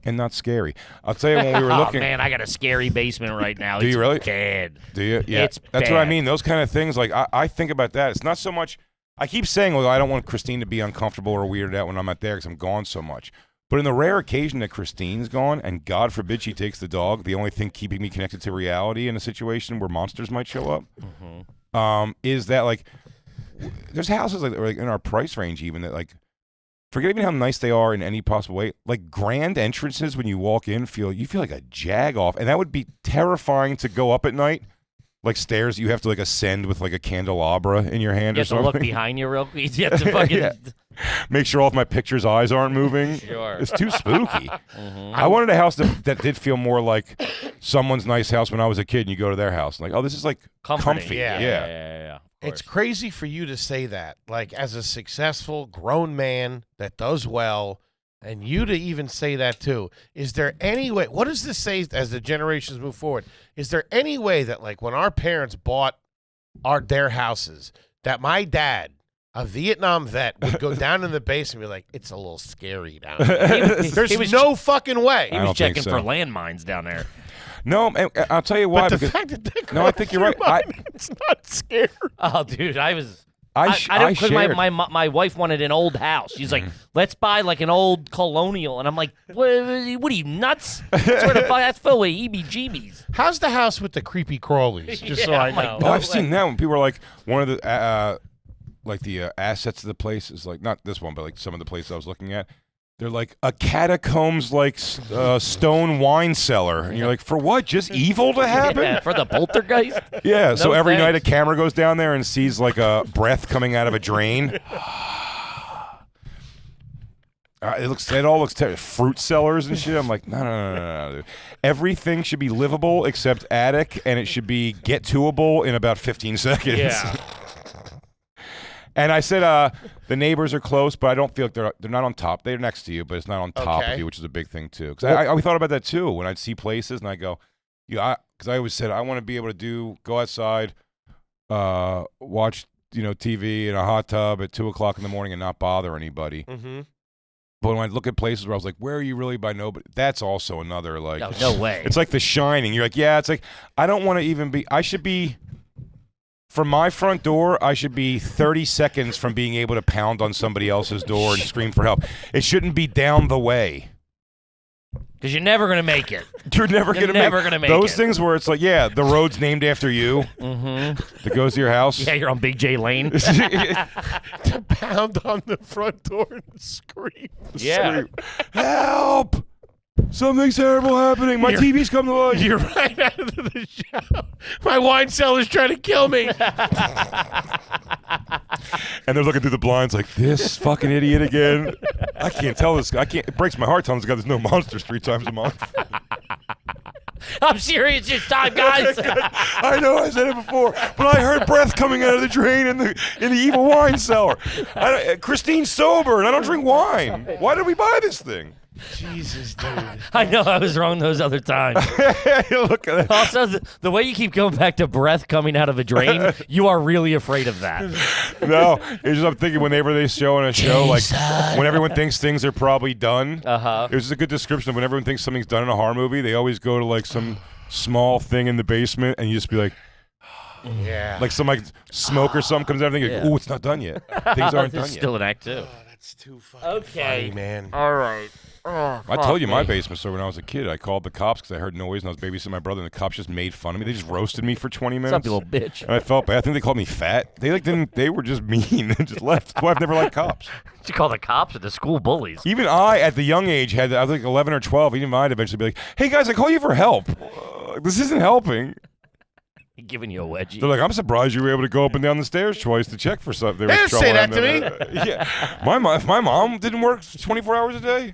and not scary. I'll tell you when we were looking. Oh man, I got a scary basement right now. Do you really? Bad. Do you? Yeah. It's That's bad. what I mean. Those kind of things. Like I think about that. It's not so much. I keep saying, well, I don't want Christine to be uncomfortable or weirded out when I'm not there because I'm gone so much. But in the rare occasion that Christine's gone, and God forbid she takes the dog, the only thing keeping me connected to reality in a situation where monsters might show up, is that like there's houses like in our price range even that like forget even how nice they are in any possible way. Like grand entrances when you walk in, you feel like a jag off, and that would be terrifying to go up at night. Like stairs you have to like ascend with like a candelabra in your hand You or have to something. look behind you real quick. You have to fucking Make sure all of my pictures' eyes aren't moving. Sure. It's too spooky. I wanted a house that did feel more like someone's nice house when I was a kid and you go to their house. Like, oh, this is like comforting. comfy. Yeah. It's crazy for you to say that, like as a successful grown man that does well, and you to even say that too. Is there any way, what does this say as the generations move forward? Is there any way that like when our parents bought their houses, that my dad, a Vietnam vet, would go down in the basement and be like, it's a little scary down there. There's no fucking way. He was checking for landmines down there. No, I'll tell you why. But the fact that they I think you're right. It's not scary. Oh, dude, I shared. because my wife wanted an old house. She's like, let's buy like an old colonial, and I'm like, what are you nuts? That's full of EBGBs. How's the house with the creepy crawlies? Just so I know. Oh, I've seen that when people are like one of the assets of the place is like not this one, but like some of the places I was looking at. They're like a catacombs like stone wine cellar, and you're like, for what? Just evil to happen? Yeah, for the poltergeist? Yeah. So every thanks. night a camera goes down there and sees like a breath coming out of a drain. It all looks terrible. Fruit cellars and shit. I'm like, no, dude. Everything should be livable except attic, and it should be get toable in about 15 seconds. Yeah. And I said, the neighbors are close, but I don't feel like they're not on top. They're next to you, but it's not on top of you, which is a big thing too. Because I thought about that too when I'd see places and I go, because I always said I want to be able to go outside, watch TV in a hot tub at 2:00 in the morning and not bother anybody. Mm-hmm. But when I look at places where I was like, where are you really by nobody? That's also another like. No way. It's like The Shining. You're like, yeah. It's like I don't want to even be. I should be. From my front door, I should be 30 seconds from being able to pound on somebody else's door and scream for help. It shouldn't be down the way. Because you're never going to make it. You're never going to make those things where it's like, yeah, the road's named after you. That goes to your house. Yeah, you're on Big J Lane. To pound on the front door and scream. Yeah. Help! Something's terrible happening. My TV's come to life. You're right out of the show. My wine cellar's trying to kill me. And they're looking through the blinds like, this fucking idiot again. I can't tell this guy. It breaks my heart telling this guy there's no monsters 3 times a month. I'm serious. It's time, guys. I know I said it before, but I heard breath coming out of the drain in the evil wine cellar. Christine's sober, and I don't drink wine. Why did we buy this thing? Jesus, dude. I know I was wrong those other times. Look at that. Also, the way you keep going back to breath coming out of a drain, you are really afraid of that. No, it's just I'm thinking whenever they show on a show, like when everyone thinks things are probably done. It was just a good description of when everyone thinks something's done in a horror movie. They always go to like some small thing in the basement, and you just be like, yeah, like some like smoke or something comes out, and you're like, ooh, it's not done yet. Things aren't done yet. Still an act 2. Oh, that's too fucking funny, man. All right. Oh, I told you my basement story when I was a kid. I called the cops because I heard noise and I was babysitting my brother, and the cops just made fun of me. They just roasted me for 20 minutes. Some little bitch. And I felt bad. I think they called me fat. They they were just mean and just left. That's why I've never liked cops. You call the cops or the school bullies? Even I, at the young age, I was like 11 or 12. Even I'd eventually be like, "Hey guys, I call you for help. This isn't helping." Giving you a wedgie. They're like, I'm surprised you were able to go up and down the stairs twice to check for something. They didn't say that to me. Yeah, my mom didn't work 24 hours a day.